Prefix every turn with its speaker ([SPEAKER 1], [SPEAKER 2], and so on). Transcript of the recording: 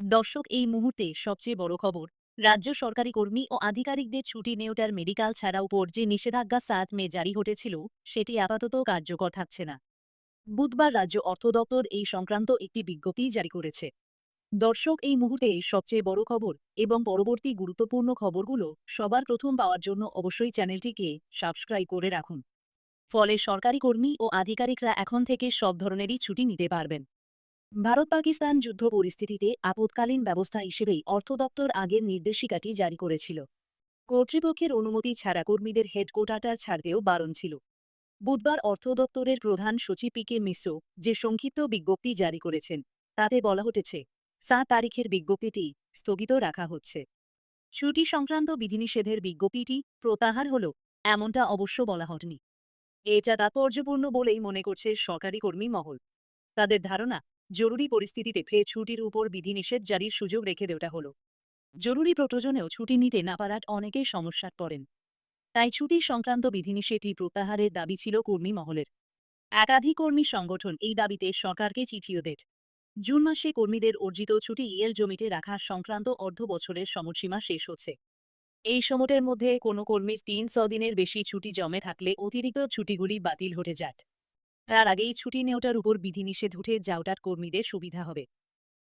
[SPEAKER 1] দর্শক, এই মুহূর্তে সবচেয়ে বড় খবর, রাজ্য সরকারি কর্মী ও আধিকারিকদের ছুটি নেওয়ার মেডিকেল ছাড়া উপর যে নিষেধাজ্ঞা 7 মে জারি হতেছিল সেটি আপাতত কার্যকর থাকছে না। বুধবার রাজ্য অর্থ দপ্তর এই সংক্রান্ত একটি বিজ্ঞপ্তি জারি করেছে। দর্শক, এই মুহূর্তে সবচেয়ে বড় খবর এবং পরবর্তী গুরুত্বপূর্ণ খবরগুলো সবার প্রথম পাওয়ার জন্য অবশ্যই চ্যানেলটিকে সাবস্ক্রাইব করে রাখুন। ফলে সরকারি কর্মী ও আধিকারিকরা এখন থেকে সব ধরনেরই ছুটি নিতে পারবেন। ভারত পাকিস্তান যুদ্ধ পরিস্থিতিতে আপৎকালীন ব্যবস্থা হিসেবেই অর্থ দপ্তর আগের নির্দেশিকাটি জারি করেছিল। কর্তৃপক্ষের অনুমতি ছাড়া কর্মীদের হেডকোয়ার্টার ছাড়তেও বারণ ছিল। বুধবার অর্থ দপ্তরের প্রধান সচিব পি কে মিশ্র যে সংক্ষিপ্ত বিজ্ঞপ্তি জারি করেছেন তাতে বলা হয়েছে 7 তারিখের বিজ্ঞপ্তিটি স্থগিত রাখা হচ্ছে। ছুটি সংক্রান্ত বিধিনিষেধের বিজ্ঞপ্তিটি প্রত্যাহার হল এমনটা অবশ্য বলা হয়নি। এটা তাৎপর্যপূর্ণ বলেই মনে করছে সরকারি কর্মী মহল। তাদের ধারণা, জরুরি পরিস্থিতিতে ফের ছুটির উপর বিধিনিষেধ জারির সুযোগ রেখে দেওয়া হলো। জরুরি প্রয়োজনেও ছুটি নিতে না পারার অনেকেই সমস্যায় পড়েন। তাই ছুটি সংক্রান্ত বিধিনিষেধটি প্রত্যাহারের দাবি ছিল কর্মী মহলের। একাধিক কর্মী সংগঠন এই দাবিতে সরকারকে চিঠিও দেয়। জুন মাসে কর্মীদের অর্জিত ছুটি জমিতে রাখা সংক্রান্ত অর্ধ বছরের সময়সীমা শেষ হচ্ছে। এই সময়ের মধ্যে কোনো কর্মীর 300 দিনের বেশি ছুটি জমে থাকলে অতিরিক্ত ছুটিগুলি বাতিল হতে যায়। তার আগেই ছুটি নেওয়ার উপর বিধিনিষেধ উঠে যাওয়ার কর্মীদের সুবিধা হবে।